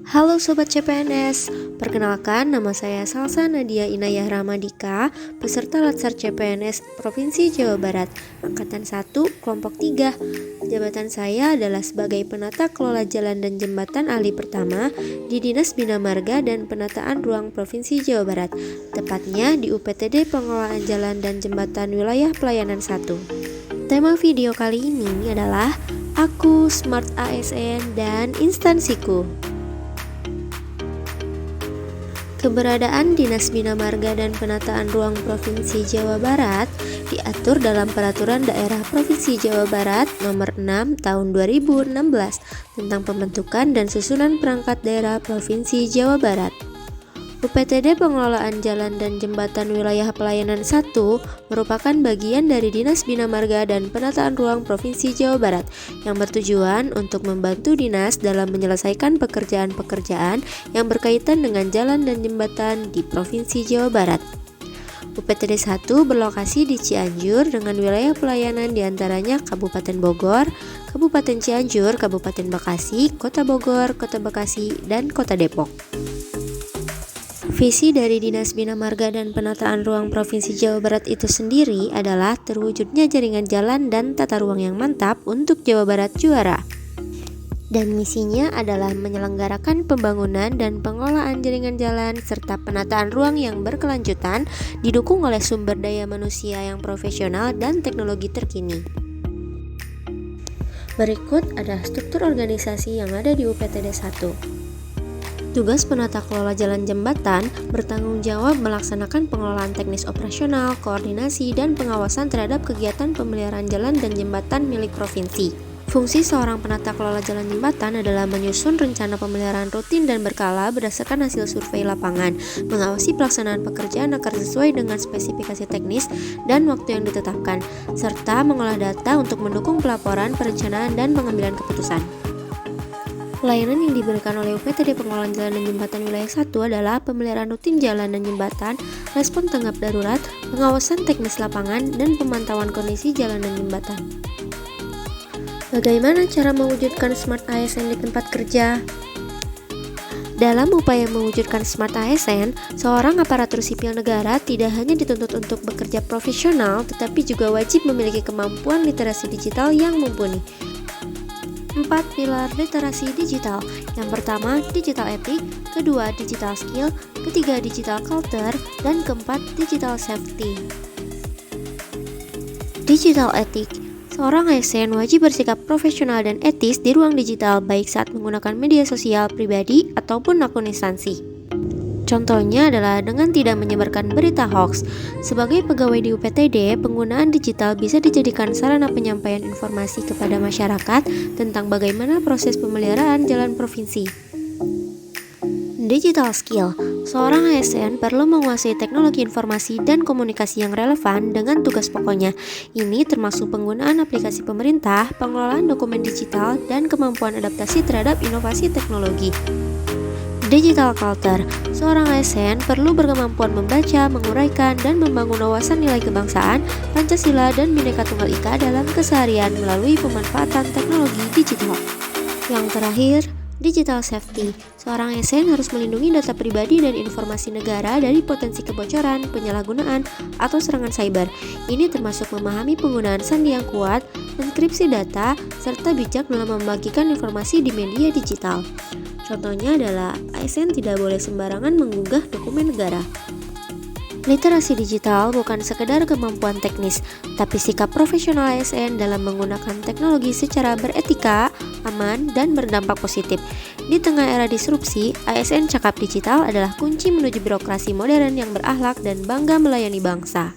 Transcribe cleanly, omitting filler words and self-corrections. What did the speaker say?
Halo Sobat CPNS, perkenalkan nama saya Salsa Nadia Inayah Ramadika, peserta Latsar CPNS Provinsi Jawa Barat, Angkatan 1, Kelompok 3. Jabatan saya adalah sebagai penata kelola jalan dan jembatan ahli pertama di Dinas Bina Marga dan Penataan Ruang Provinsi Jawa Barat, tepatnya di UPTD Pengelolaan Jalan dan Jembatan Wilayah Pelayanan 1. Tema video kali ini adalah Aku, Smart ASN, dan Instansiku. Keberadaan Dinas Bina Marga dan Penataan Ruang Provinsi Jawa Barat diatur dalam Peraturan Daerah Provinsi Jawa Barat Nomor 6 Tahun 2016 tentang pembentukan dan susunan perangkat daerah Provinsi Jawa Barat. UPTD Pengelolaan Jalan dan Jembatan Wilayah Pelayanan 1 merupakan bagian dari Dinas Bina Marga dan Penataan Ruang Provinsi Jawa Barat yang bertujuan untuk membantu dinas dalam menyelesaikan pekerjaan-pekerjaan yang berkaitan dengan jalan dan jembatan di Provinsi Jawa Barat. UPTD 1 berlokasi di Cianjur dengan wilayah pelayanan diantaranya Kabupaten Bogor, Kabupaten Cianjur, Kabupaten Bekasi, Kota Bogor, Kota Bekasi, dan Kota Depok. Visi dari Dinas Bina Marga dan Penataan Ruang Provinsi Jawa Barat itu sendiri adalah terwujudnya jaringan jalan dan tata ruang yang mantap untuk Jawa Barat juara. Dan misinya adalah menyelenggarakan pembangunan dan pengelolaan jaringan jalan serta penataan ruang yang berkelanjutan didukung oleh sumber daya manusia yang profesional dan teknologi terkini. Berikut adalah struktur organisasi yang ada di UPTD 1. Tugas penata kelola jalan jembatan bertanggung jawab melaksanakan pengelolaan teknis operasional, koordinasi, dan pengawasan terhadap kegiatan pemeliharaan jalan dan jembatan milik provinsi. Fungsi seorang penata kelola jalan jembatan adalah menyusun rencana pemeliharaan rutin dan berkala berdasarkan hasil survei lapangan, mengawasi pelaksanaan pekerjaan agar sesuai dengan spesifikasi teknis dan waktu yang ditetapkan, serta mengolah data untuk mendukung pelaporan, perencanaan, dan pengambilan keputusan. Pelayanan yang diberikan oleh UPTD Pengelolaan Jalan dan Jembatan Wilayah 1 adalah pemeliharaan rutin jalan dan jembatan, respon tanggap darurat, pengawasan teknis lapangan, dan pemantauan kondisi jalan dan jembatan. Bagaimana cara mewujudkan Smart ASN di tempat kerja? Dalam upaya mewujudkan Smart ASN, seorang aparatur sipil negara tidak hanya dituntut untuk bekerja profesional, tetapi juga wajib memiliki kemampuan literasi digital yang mumpuni. 4 pilar literasi digital. Yang pertama, digital etik, kedua, digital skill, ketiga, digital culture, dan keempat, digital safety. Digital etik. Seorang ASN wajib bersikap profesional dan etis di ruang digital baik saat menggunakan media sosial pribadi ataupun akun instansi. Contohnya adalah dengan tidak menyebarkan berita hoax. Sebagai pegawai di UPTD, penggunaan digital bisa dijadikan sarana penyampaian informasi kepada masyarakat tentang bagaimana proses pemeliharaan jalan provinsi. Digital skill. Seorang ASN perlu menguasai teknologi informasi dan komunikasi yang relevan dengan tugas pokoknya. Ini termasuk penggunaan aplikasi pemerintah, pengelolaan dokumen digital, dan kemampuan adaptasi terhadap inovasi teknologi. Digital culture. Seorang ASN perlu berkemampuan membaca, menguraikan, dan membangun wawasan nilai kebangsaan, Pancasila, dan Bhinneka Tunggal Ika dalam keseharian melalui pemanfaatan teknologi digital. Yang terakhir, digital safety. Seorang ASN harus melindungi data pribadi dan informasi negara dari potensi kebocoran, penyalahgunaan, atau serangan cyber. Ini termasuk memahami penggunaan sandi yang kuat, enkripsi data, serta bijak dalam membagikan informasi di media digital. Contohnya adalah ASN tidak boleh sembarangan mengunggah dokumen negara. Literasi digital bukan sekedar kemampuan teknis, tapi sikap profesional ASN dalam menggunakan teknologi secara beretika, aman, dan berdampak positif. Di tengah era disrupsi, ASN cakap digital adalah kunci menuju birokrasi modern yang berakhlak dan bangga melayani bangsa.